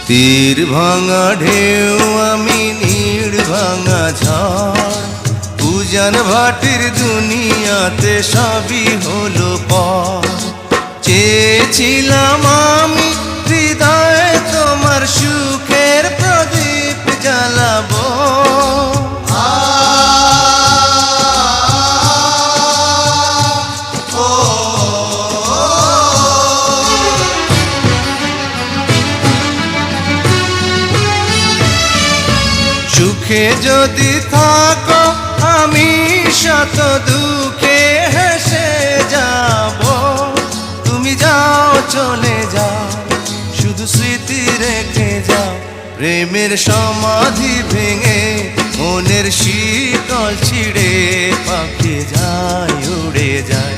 তীর ভাঙা ঢেউ আমি নীড় ভাঙা ঝড়, উজান ভাটির দুনিয়াতে সবই হলো পর। চেয়েছিলাম আমি হৃদয়ে তোমার সুখের প্রদীপ জ্বালাবো, সুখে যদি থাকো আমি শত দুঃখে হেসে যাব। তুমি যাও চলে যাও, শুধু স্মৃতি রেখে যাও। প্রেমের সমাধি ভেঙে মনের শিকল ছিঁড়ে পাখি যায় উড়ে যায়।